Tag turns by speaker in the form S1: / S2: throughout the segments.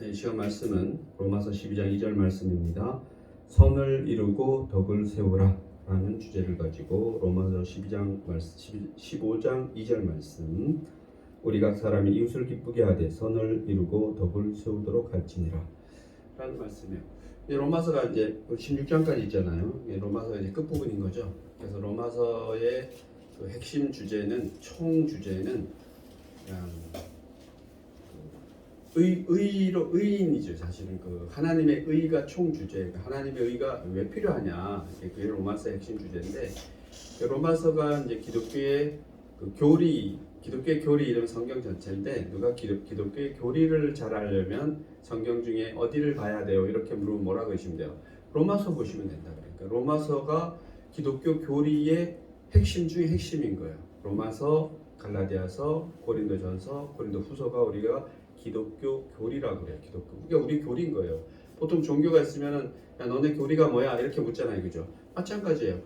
S1: 이 시간 말씀은 로마서 12장 2절 말씀입니다. 선을 이루고 덕을 세우라 라는 주제를 가지고 로마서 15장 2절 말씀, 우리 각 사람이 이웃을 기쁘게 하되 선을 이루고 덕을 세우도록 할지니라 라는 말씀이에요. 로마서가 이제 16장까지 있잖아요. 로마서가 이제 끝부분인 거죠. 그래서 로마서의 그 핵심 주제는, 총 주제는 그냥 의인이죠. 사실은 그 하나님의 의가 총 주제. 하나님의 의가 왜 필요하냐, 그게 로마서의 핵심 주제인데, 로마서가 이제 기독교의 그 교리, 기독교의 교리 이름 성경 전체인데, 누가 기독교의 교리를 잘 알려면 성경 중에 어디를 봐야 돼요? 이렇게 물으면 뭐라고 하시면 돼요? 로마서 보시면 된다. 그러니까 로마서가 기독교 교리의 핵심 중에 핵심인 거예요. 로마서, 갈라디아서, 고린도전서, 고린도후서가 우리가 기독교 교리라고 그래요. 기독교. 그게 우리 교리인 거예요. 보통 종교가 있으면은, 야, 너네 교리가 뭐야? 이렇게 묻잖아요. 그죠? 마찬가지예요.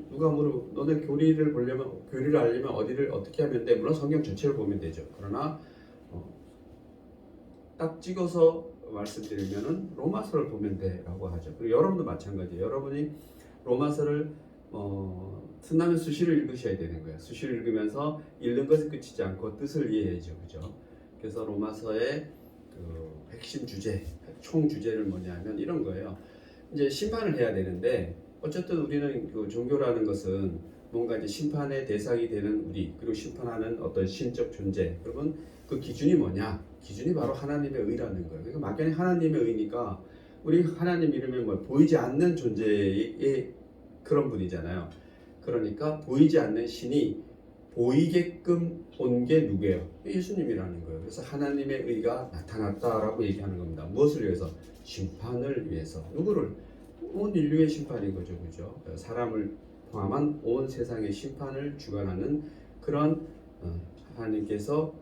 S1: 누가 물어, 너네 교리를 보려면, 교리를 알려면 어디를 어떻게 하면 돼? 물론 성경 전체를 보면 되죠. 그러나 딱 찍어서 말씀드리면은 로마서를 보면 돼라고 하죠. 그리고 여러분도 마찬가지예요. 여러분이 로마서를 틈나면 수시로 읽으셔야 되는 거예요. 수시로 읽으면서 읽는 것에 그치지 않고 뜻을 이해해야죠. 그죠? 그래서 로마서의 그 핵심 주제, 총 주제를 뭐냐면 이런 거예요. 이제 심판을 해야 되는데, 어쨌든 우리는 그 종교라는 것은 뭔가 이제 심판의 대상이 되는 우리, 그리고 심판하는 어떤 신적 존재. 그러면 그 기준이 뭐냐? 기준이 바로 하나님의 의라는 거예요. 그러니까 막연히 하나님의 의니까, 우리 하나님 이름에 뭐 보이지 않는 존재의 그런 분이잖아요. 그러니까 보이지 않는 신이 보이게끔 온 게 누구예요? 예수님이라는 거예요. 그래서 하나님의 의가 나타났다라고 얘기하는 겁니다. 무엇을 위해서? 심판을 위해서. 누구를? 온 인류의 심판인 거죠. 그죠? 사람을 포함한 온 세상의 심판을 주관하는 그런 하나님께서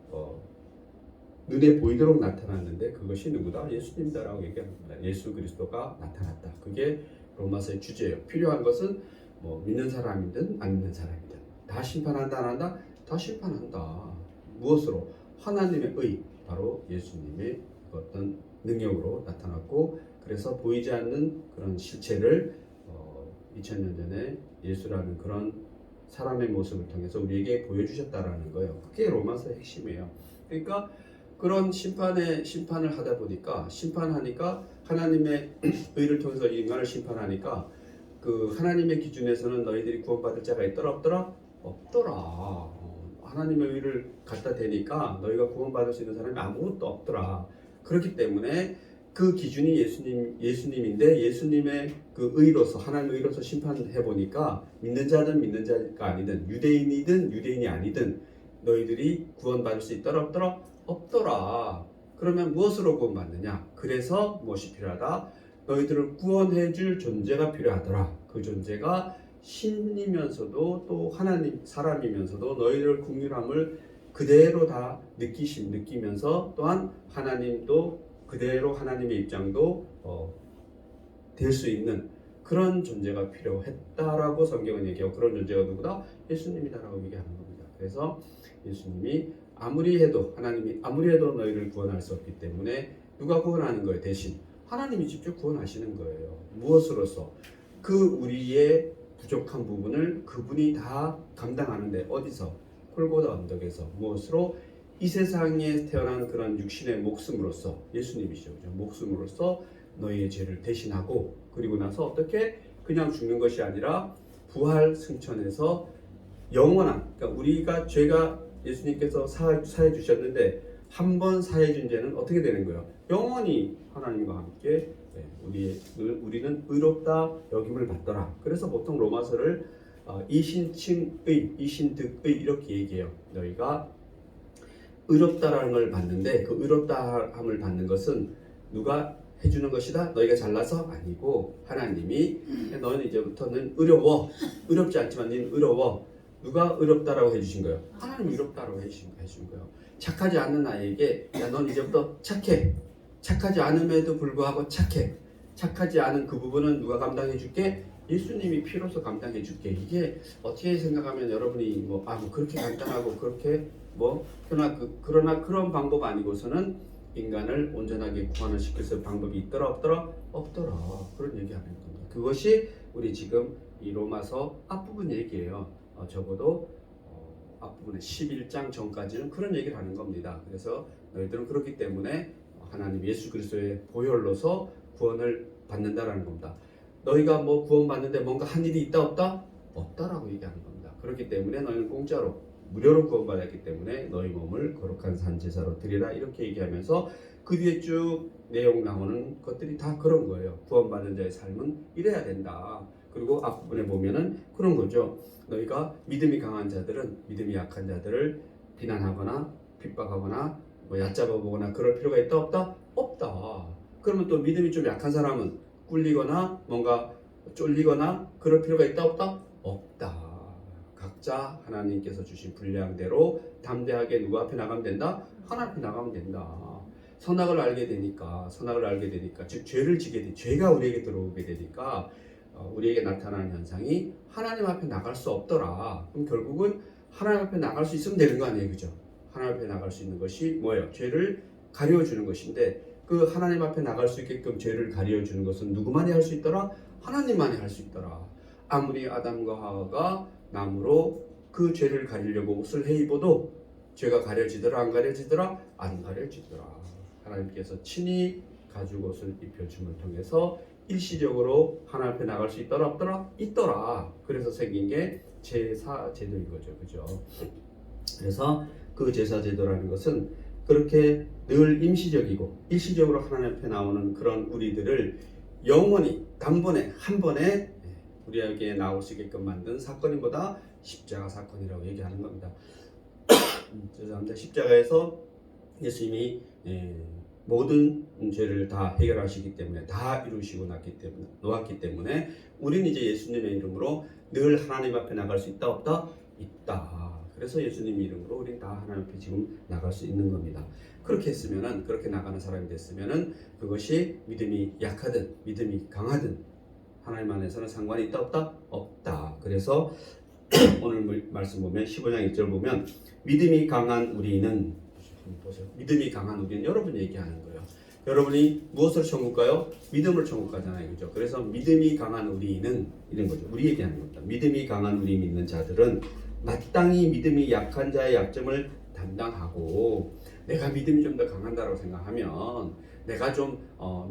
S1: 눈에 보이도록 나타났는데, 그것이 누구다? 예수님이다라고 얘기합니다. 예수 그리스도가 나타났다. 그게 로마서의 주제예요. 필요한 것은 뭐 믿는 사람이든 안 믿는 사람이든 다 심판한다, 안 한다? 다 심판한다. 무엇으로? 하나님의 의, 바로 예수님의 어떤 능력으로 나타났고, 그래서 보이지 않는 그런 실체를 2000년 전에 예수라는 그런 사람의 모습을 통해서 우리에게 보여주셨다라는 거예요. 그게 로마서의 핵심이에요. 그러니까 그런 심판을 하다 보니까, 심판하니까 하나님의 의를 통해서 인간을 심판하니까, 그 하나님의 기준에서는 너희들이 구원받을 자가 있더라 없더라? 없더라. 하나님의 의를 갖다 대니까 너희가 구원받을 수 있는 사람이 아무것도 없더라. 그렇기 때문에 그 기준이 예수님인데, 예수님의 그 의로서, 하나님의 의로서 심판해 보니까 믿는 자든 믿는 자가 아니든, 유대인이든 유대인이 아니든 너희들이 구원받을 수 있더라 없더라? 없더라. 그러면 무엇으로 구원받느냐? 그래서 무엇이 필요하다? 너희들을 구원해 줄 존재가 필요하더라. 그 존재가 신이면서도 또 하나님 사람이면서도 너희들 긍휼함을 그대로 다 느끼면서, 또한 하나님도 그대로 하나님의 입장도 될 수 있는 그런 존재가 필요했다라고 성경은 얘기하고, 그런 존재가 누구다? 예수님이다라고 얘기하는 겁니다. 그래서 예수님이 아무리 해도, 하나님이 아무리 해도 너희를 구원할 수 없기 때문에 누가 구원하는 거예요? 대신 하나님이 직접 구원하시는 거예요. 무엇으로서? 그 우리의 부족한 부분을 그분이 다 감당하는데, 어디서? 골고다 언덕에서. 무엇으로? 이 세상에 태어난 그런 육신의 목숨으로서, 예수님이시죠. 목숨으로서 너희의 죄를 대신하고, 그리고 나서 어떻게? 그냥 죽는 것이 아니라 부활 승천해서 영원한, 그러니까 우리가 죄가 예수님께서 사해 주셨는데, 한 번 사해 준 죄는 어떻게 되는 거예요? 영원히 하나님과 함께 우리는 의롭다 여김을 받더라. 그래서 보통 로마서를 이신칭의, 이신득의 이렇게 얘기해요. 너희가 의롭다라는 걸 받는데, 그 의롭다함을 받는 것은 누가 해주는 것이다? 너희가 잘나서? 아니고 하나님이, 너는 이제부터는 의롭지 않지만 너는 의로워. 누가 의롭다라고 해주신 거예요? 하나님이 의롭다라고 해주신 거예요. 착하지 않는 아이에게, 야, 넌 이제부터 착해. 착하지 않음에도 불구하고 착해. 착하지 않은 그 부분은 누가 감당해 줄게? 예수님이 피로서 감당해 줄게. 이게 어떻게 생각하면 여러분이 뭐 그렇게 간단하고 그렇게 그러나 그런 방법 아니고서는 인간을 온전하게 구원을 시킬 수 있는 방법이 있더라 없더라? 없더라. 그런 얘기하는 겁니다. 그것이 우리 지금 이 로마서 앞부분 얘기예요. 적어도 앞부분에 11장 전까지는 그런 얘기를 하는 겁니다. 그래서 너희들은 그렇기 때문에 하나님 예수 그리스도의 보혈로서 구원을 받는다라는 겁니다. 너희가 뭐 구원받는데 뭔가 한 일이 있다 없다? 없다라고 얘기하는 겁니다. 그렇기 때문에 너희는 공짜로 무료로 구원받았기 때문에 너희 몸을 거룩한 산 제사로 드리라 이렇게 얘기하면서 그 뒤에 쭉 내용 나오는 것들이 다 그런 거예요. 구원받는 자의 삶은 이래야 된다. 그리고 앞부분에 보면은 그런 거죠. 너희가 믿음이 강한 자들은 믿음이 약한 자들을 비난하거나 핍박하거나 뭐 얕잡아 보거나 그럴 필요가 있다 없다? 없다. 그러면 또 믿음이 좀 약한 사람은 꿀리거나 뭔가 쫄리거나 그럴 필요가 있다 없다? 없다. 각자 하나님께서 주신 분량대로 담대하게 누구 앞에 나가면 된다? 하나님 앞에 나가면 된다. 선악을 알게 되니까 즉 죄를 지게 돼 죄가 우리에게 들어오게 되니까 우리에게 나타나는 현상이 하나님 앞에 나갈 수 없더라. 그럼 결국은 하나님 앞에 나갈 수 있으면 되는 거 아니에요, 그죠? 하나님 앞에 나갈 수 있는 것이 뭐예요? 죄를 가려주는 것인데 그 하나님 앞에 나갈 수 있게끔 죄를 가려주는 것은 누구만이 할 수 있더라? 하나님만이 할 수 있더라. 아무리 아담과 하와가 나무로 그 죄를 가리려고 옷을 해입어도 죄가 가려지더라 안 가려지더라? 안 가려지더라. 하나님께서 친히 가죽 옷을 입혀줌을 통해서 일시적으로 하나님 앞에 나갈 수 있더라 없더라? 있더라. 그래서 생긴 게 제사 제도인 거죠, 그죠? 그래서 그 제사 제도라는 것은 그렇게 늘 임시적이고 일시적으로 하나님 앞에 나오는 그런 우리들을 영원히 단번에 한 번에 우리에게 나올 수 있게끔 만든 사건이보다 십자가 사건이라고 얘기하는 겁니다. 죄송합니다. 십자가에서 예수님이 모든 죄를 다 해결하시기 때문에 다 이루시고 놓았기 때문에 우리는 이제 예수님의 이름으로 늘 하나님 앞에 나갈 수 있다 없다? 있다. 그래서 예수님 이름으로 우리는 다 하나님 앞에 지금 나갈 수 있는 겁니다. 그렇게 했으면은 그렇게 나가는 사람이 됐으면은 그것이 믿음이 약하든 믿음이 강하든 하나님 안에서는 상관이 있다 없다? 없다. 그래서 오늘 말씀 보면 15장 1절 보면 믿음이 강한 우리는 보세요. 믿음이 강한 우리는 여러분 얘기하는 거예요. 여러분이 무엇을 천국 가요? 믿음을 천국 가잖아요. 그죠? 그래서 믿음이 강한 우리는 이런 거죠. 우리 얘기하는 겁니다. 믿음이 강한 우리 믿는 자들은 마땅히 믿음이 약한 자의 약점을 담당하고 내가 믿음이 좀 더 강한다라고 생각하면 내가 좀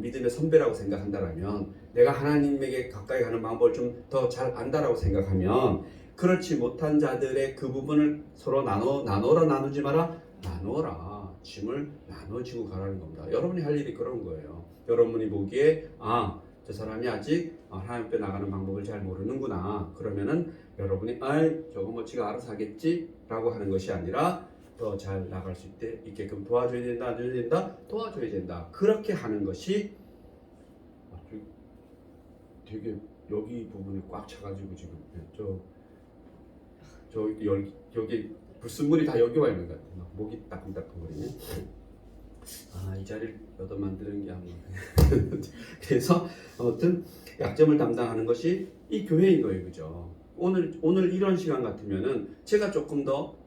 S1: 믿음의 선배라고 생각한다라면 내가 하나님에게 가까이 가는 방법을 좀 더 잘 안다라고 생각하면 그렇지 못한 자들의 그 부분을 서로 나눠라 나누지 마라 나눠라 짐을 나눠지고 가라는 겁니다. 여러분이 할 일이 그런 거예요. 여러분이 보기에 저 사람이 아직 하나님 앞에 나가는 방법을 잘 모르는구나. 그러면은 여러분이 저거 뭐 지가 알아서 하겠지 라고 하는 것이 아니라 더 잘 나갈 수 있게끔 도와줘야 된다 안 줘야 된다? 도와줘야 된다. 그렇게 하는 것이 되게 여기 부분이 꽉 차가지고 지금 여기 불순물이 다 여기 와 있는 것 같아요. 목이 따끔따끔거리네. 이 자리를 얻어 만드는 게 아마 그래서 아무튼 약점을 담당하는 것이 이 교회인 거예요, 그죠? 오늘 이런 시간 같으면은 제가 조금 더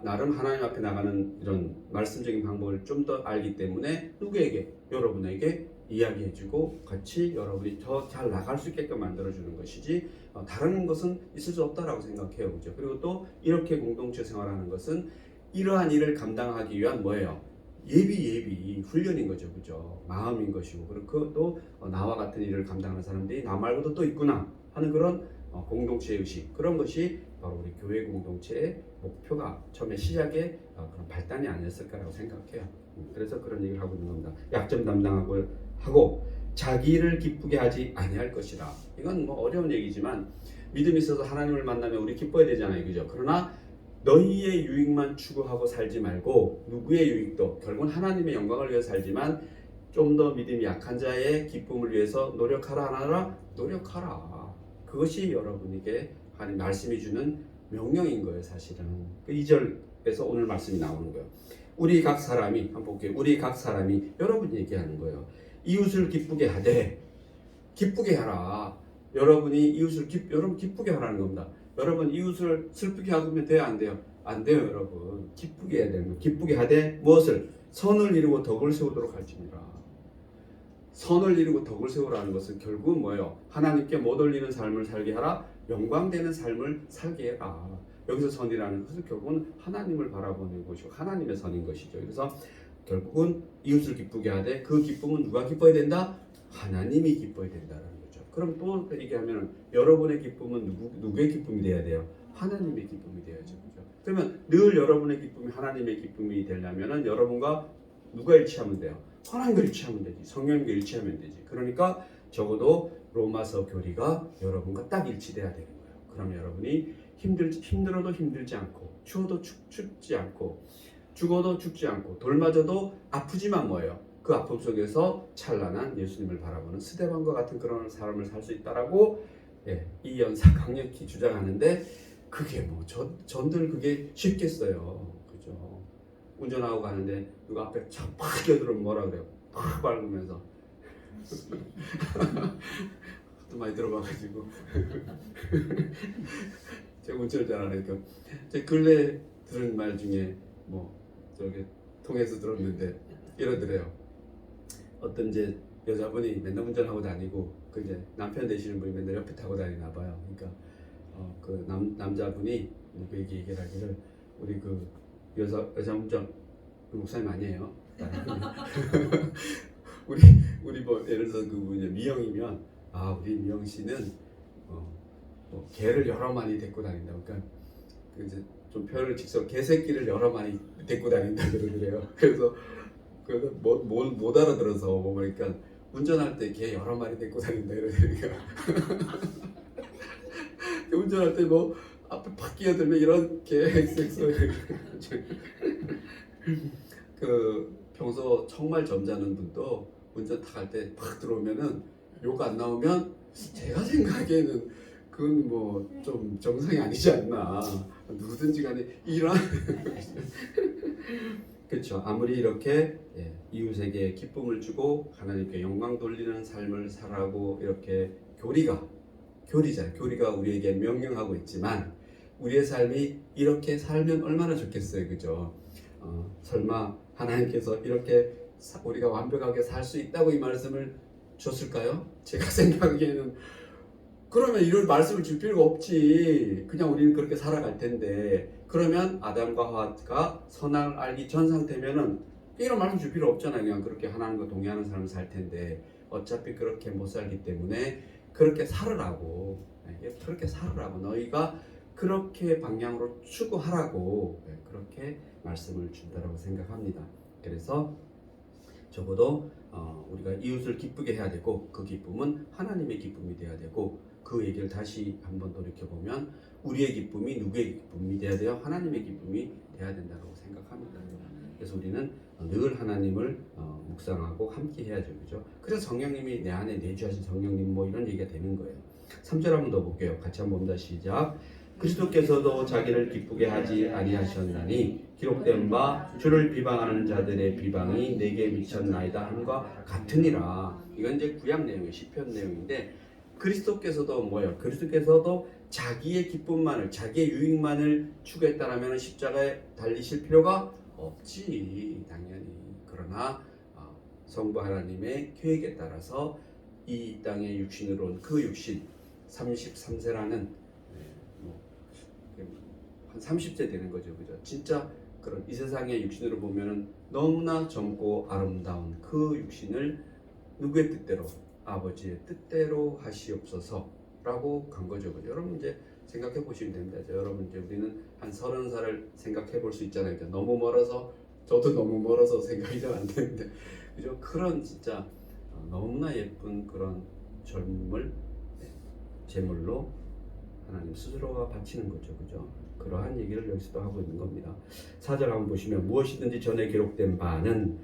S1: 나름 하나님 앞에 나가는 이런 말씀적인 방법을 좀 더 알기 때문에 누구에게 여러분에게 이야기해주고 같이 여러분이 더 잘 나갈 수 있게끔 만들어주는 것이지 다른 것은 있을 수 없다라고 생각해요, 그죠? 그리고 또 이렇게 공동체 생활하는 것은 이러한 일을 감당하기 위한 뭐예요? 예비 훈련인 거죠, 그죠? 마음인 것이고 그리고 또 나와 같은 일을 감당하는 사람들이 나 말고도 또 있구나 하는 그런 공동체 의식 그런 것이 바로 우리 교회 공동체의 목표가 처음에 시작의 그런 발단이 아니었을까라고 생각해요. 그래서 그런 얘기를 하고 있는 겁니다. 약점 담당하고 자기를 기쁘게 하지 아니할 것이라. 이건 뭐 어려운 얘기지만 믿음이 있어서 하나님을 만나면 우리 기뻐야 되잖아요, 그죠? 그러나 너희의 유익만 추구하고 살지 말고 누구의 유익도 결국은 하나님의 영광을 위해서 살지만 좀 더 믿음이 약한 자의 기쁨을 위해서 노력하라 하나라 노력하라. 그것이 여러분에게 하나님 말씀이 주는 명령인 거예요, 사실은. 그 2절에서 오늘 말씀이 나오는 거예요. 우리 각 사람이 한번 볼게요. 우리 각 사람이 여러분 얘기하는 거예요. 이웃을 기쁘게 하되 기쁘게 하라. 여러분이 이웃을 여러분 기쁘게 하라는 겁니다. 여러분 이웃을 슬프게 하면 돼요, 안 돼요? 안 돼요, 여러분. 기쁘게 해야 됩니다. 기쁘게 하되 무엇을? 선을 이루고 덕을 세우도록 할지니라. 선을 이루고 덕을 세우라는 것은 결국은 뭐예요? 하나님께 못 올리는 삶을 살게 하라, 영광되는 삶을 살게 해라. 여기서 선이라는 것은 결국은 하나님을 바라보는 것이고 하나님의 선인 것이죠. 그래서 결국은 이웃을 기쁘게 하되 그 기쁨은 누가 기뻐야 된다? 하나님이 기뻐야 된다는 거죠. 그럼 또 얘기하면 여러분의 기쁨은 누구의 기쁨이 돼야 돼요? 하나님의 기쁨이 돼야죠. 그죠? 그러면 늘 여러분의 기쁨이 하나님의 기쁨이 되려면 여러분과 누가 일치하면 돼요? 하나님과 일치하면 되지. 성령님과 일치하면 되지. 그러니까 적어도 로마서 교리가 여러분과 딱 일치돼야 되는 거예요. 그럼 여러분이 힘들어도 힘들지 않고 추워도 춥지 않고 죽어도 죽지 않고 돌 맞아도 아프지만 뭐예요? 그 아픔 속에서 찬란한 예수님을 바라보는 스데반과 같은 그런 사람을 살 수 있다라고 이 연사 강력히 주장하는데 그게 뭐 전들 그게 쉽겠어요. 그죠? 운전하고 가는데 누가 앞에 팍 끼어들으면 뭐라 그래요? 팍 밟으면서 또 많이 들어봐가지고 제가 운전을 잘 안 하니까 제 근래 들은 말 중에 뭐 저기 통해서 들었는데 이러더래요. 어떤 이제 여자분이 맨날 운전하고 다니고 그 이제 남편 되시는 분이 맨날 옆에 타고 다니나 봐요. 그러니까 그 남자분이 그 얘기를 하기를 우리 그 여자 운전 목사님 아니에요. 우리 뭐 예를 들어서 그 미영이면 우리 미영 씨는 뭐 개를 여러 마리 데리고 다닌다. 그러니까 그 이제 좀 표현을 직접 개새끼를 여러 마리 데리고 다닌다 그러더래요. 그래서 못 알아들어서 뭐 그러니까 운전할 때 개 여러 마리 데리고 다닌다 이러니까 운전할 때 뭐 앞에 팍 끼어들면 이렇게 섹스를 그 평소 정말 점잖은 분도 운전 탁 할 때 팍 들어오면은 욕 안 나오면 제가 생각에는 그건 뭐 좀 정상이 아니지 않나. 누구든지 간에 이런 그렇죠. 아무리 이렇게 이웃에게 기쁨을 주고 하나님께 영광 돌리는 삶을 살아고 이렇게 교리가 우리에게 명령하고 있지만 우리의 삶이 이렇게 살면 얼마나 좋겠어요. 그죠? 설마 하나님께서 이렇게 우리가 완벽하게 살 수 있다고 이 말씀을 줬을까요? 제가 생각하기에는 그러면 이런 말씀을 줄 필요가 없지. 그냥 우리는 그렇게 살아갈 텐데 그러면 아담과 하와가 선악을 알기 전 상태면은 이런 말씀 줄 필요 없잖아요. 그냥 그렇게 하나님과 동의하는 삶을 살 텐데 어차피 그렇게 못 살기 때문에 그렇게 살으라고 너희가 그렇게 방향으로 추구하라고 그렇게 말씀을 준다라고 생각합니다. 그래서 적어도 우리가 이웃을 기쁘게 해야 되고 그 기쁨은 하나님의 기쁨이 돼야 되고 그 얘기를 다시 한번 돌이켜보면 우리의 기쁨이 누구의 기쁨이 돼야 돼요? 하나님의 기쁨이 돼야 된다고 생각합니다. 그래서 우리는 늘 하나님을 묵상하고 함께 해야죠. 그죠? 그래서 성령님이 내 안에 내주하신 성령님 뭐 이런 얘기가 되는 거예요. 3절 한번 더 볼게요. 같이 한번 봅니다. 시작. 그리스도께서도 자기를 기쁘게 하지 아니하셨나니 기록된 바 주를 비방하는 자들의 비방이 내게 미쳤나이다 함과 같으니라. 이건 이제 구약 내용의 시편 내용인데 그리스도께서도 뭐예요? 그리스도께서도 자기의 기쁨만을 자기의 유익만을 추구했다라면 십자가에 달리실 필요가 없지 당연히. 그러나 성부 하나님의 계획에 따라서 이 땅에 육신으로 온 그 육신 33세라는 한 30세 되는 거죠. 그죠? 진짜 그런 이 세상의 육신으로 보면은 너무나 젊고 아름다운 그 육신을 누구의 뜻대로? 아버지의 뜻대로 하시옵소서라고 간 거죠. 그죠? 여러분 이제 생각해 보시면 됩니다. 여러분 이제 우리는 한 30살을 생각해 볼 수 있잖아요. 그러니까 너무 멀어서 저도 너무 멀어서 생각이 잘 안 되는데 그죠? 그런 진짜 너무나 예쁜 그런 젊음을 제물로 하나님 스스로가 바치는 거죠. 그죠? 그러한 얘기를 여기서도 하고 있는 겁니다. 4절 한번 보시면 무엇이든지 전에 기록된 바는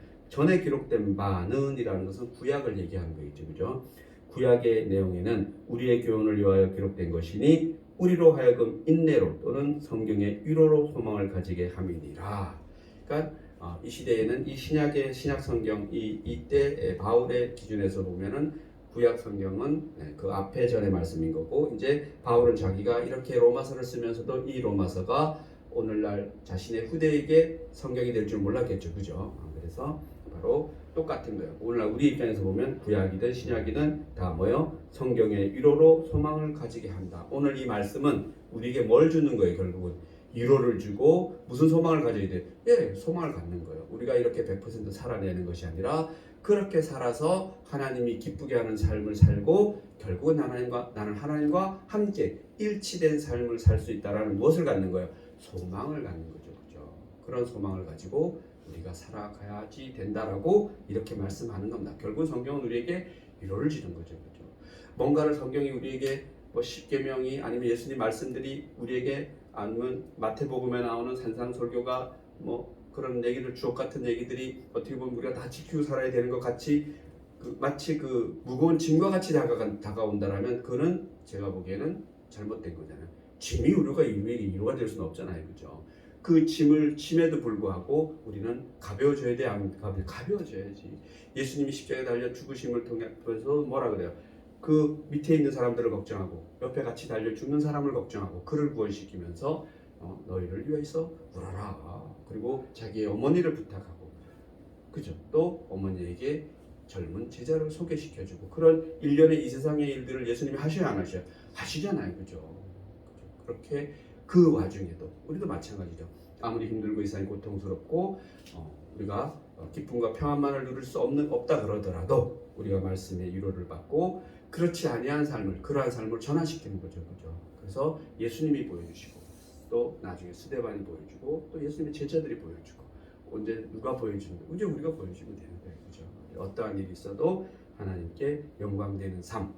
S1: 이라는 것은 구약을 얘기하는 거겠죠. 그죠? 구약의 내용에는 우리의 교훈을 위하여 기록된 것이니 우리로 하여금 인내로 또는 성경의 위로로 소망을 가지게 함이니라. 그러니까 이 시대에는 이 신약 성경 이때 바울의 기준에서 보면은 구약 성경은 그 앞에 전의 말씀인 거고 이제 바울은 자기가 이렇게 로마서를 쓰면서도 이 로마서가 오늘날 자신의 후대에게 성경이 될 줄 몰랐겠죠. 그죠? 그래서 바로 똑같은 거예요. 오늘날 우리 입장에서 보면 구약이든 신약이든 다 뭐요? 성경의 위로로 소망을 가지게 한다. 오늘 이 말씀은 우리에게 뭘 주는 거예요? 결국은 위로를 주고 무슨 소망을 가져야 돼? 예, 소망을 갖는 거예요. 우리가 이렇게 100% 살아내는 것이 아니라 그렇게 살아서 하나님이 기쁘게 하는 삶을 살고 결국은 나는 하나님과 함께 일치된 삶을 살 수 있다라는 무엇을 갖는 거예요? 소망을 갖는 거죠. 그죠? 그런 소망을 가지고 우리가 살아가야지 된다라고 이렇게 말씀하는 겁니다. 결국 성경은 우리에게 위로를 주는 거죠. 그죠? 뭔가를 성경이 우리에게 뭐 십계명이 아니면 예수님 말씀들이 우리에게 아니면 마태복음에 나오는 산상설교가 뭐 그런 얘기들 주옥 같은 얘기들이 어떻게 보면 우리가 다 지키고 살아야 되는 것 같이 마치 그 무거운 짐과 같이 다가온다라면 그는 제가 보기에는 잘못된 거잖아요. 짐이 우리가 위로가 될 수는 없잖아요. 그죠? 그 짐에도 불구하고 우리는 가벼워져야 돼. 가벼워져야지. 예수님이 십자가에 달려 죽으심을 통해서 뭐라 그래요? 그 밑에 있는 사람들을 걱정하고 옆에 같이 달려 죽는 사람을 걱정하고 그를 구원시키면서 너희를 위해서 울어라. 그리고 자기의 어머니를 부탁하고 그죠? 또 어머니에게 젊은 제자를 소개시켜주고 그런 일련의 이 세상의 일들을 예수님이 하셔야 안 하셔요? 하시잖아요. 그죠? 그렇게 그 와중에도 우리도 마찬가지죠. 아무리 힘들고 이 세상이 고통스럽고 우리가 기쁨과 평안만을 누릴 수 없다 그러더라도 우리가 말씀의 위로를 받고 그렇지 아니한 삶을 그러한 삶을 전환시키는 거죠. 그죠? 그래서 예수님이 보여주시고 또 나중에 스데반이 보여주고 또 예수님의 제자들이 보여주고 언제 누가 보여주는 거예요? 이제 우리가 보여주면 되는 거예요. 그죠? 어떠한 일이 있어도 하나님께 영광되는 삶.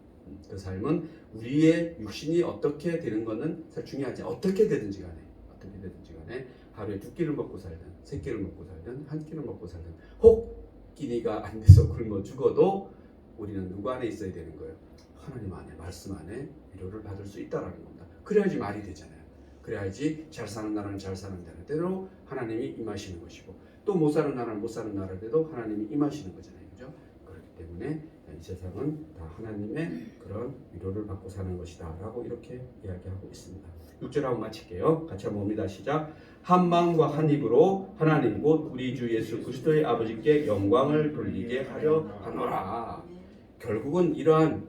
S1: 그 삶은 우리의 육신이 어떻게 되는 것은 사실 중요하지 어떻게 되든지 간에 하루에 2끼를 먹고 살든 3끼를 먹고 살든 1끼를 먹고 살든 혹 끼니가 안 돼서 굶어 죽어도 우리는 누구 안에 있어야 되는 거예요? 하나님 안에 말씀 안에 위로를 받을 수 있다라는 겁니다. 그래야지 말이 되잖아요. 그래야지 잘 사는 나라는 잘 사는 나라대로 하나님이 임하시는 것이고 또 못 사는 나라는 못 사는 나라대로 하나님이 임하시는 거잖아요. 그죠? 그렇기 때문에 이 세상은 다 하나님의 그런 위로를 받고 사는 것이다 라고 이렇게 이야기하고 있습니다. 6절하고 마칠게요. 같이 한번 봅니다. 시작. 한 마음과 한 입으로 하나님 곧 우리 주 예수 그리스도의 아버지께 영광을 돌리게 하려 하노라. 결국은 이러한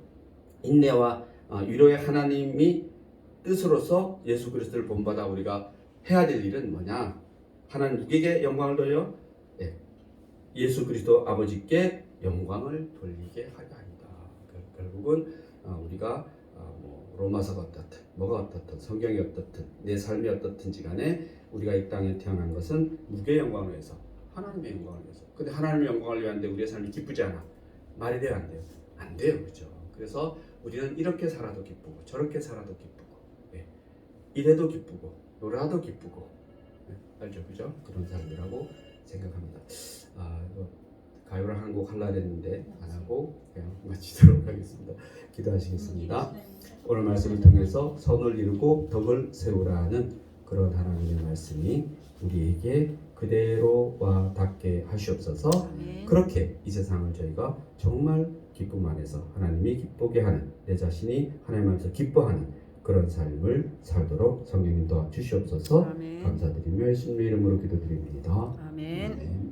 S1: 인내와 위로의 하나님이 뜻으로서 예수 그리스도를 본받아 우리가 해야 될 일은 뭐냐? 하나님 누구에게 영광을 돌려? 네. 예수 그리스도 아버지께 영광을 돌리게 하려 합니다. 결국은 우리가 로마서가 어떻든 뭐가 어떻든 성경이 어떻든 내 삶이 어떻든지 간에 우리가 이 땅에 태어난 것은 누구의 영광을 위해서? 하나님의 영광을 위해서. 근데 하나님의 영광을 위한데 우리의 삶이 기쁘지 않아. 말이 돼요? 안 돼요? 안 돼요. 그렇죠? 그래서 우리는 이렇게 살아도 기쁘고 저렇게 살아도 기쁘고 이래도 기쁘고 노래도 기쁘고 알죠? 그죠? 그런 사람이라고 생각합니다. 가요를 한 곡 하려고 했는데 안 하고 그냥 마치도록 하겠습니다. 기도하시겠습니다. 오늘 말씀을 통해서 선을 이루고 덕을 세우라는 그런 하나님의 말씀이 우리에게 그대로와 닿게 하시옵소서. 그렇게 이 세상을 저희가 정말 기쁨 안에서 하나님이 기쁘게 하는 내 자신이 하나님 안에서 기뻐하는 그런 삶을 살도록 성령님 도와주시옵소서. 감사드리며 예수님의 이름으로 기도드립니다.
S2: 아멘.
S1: 아멘.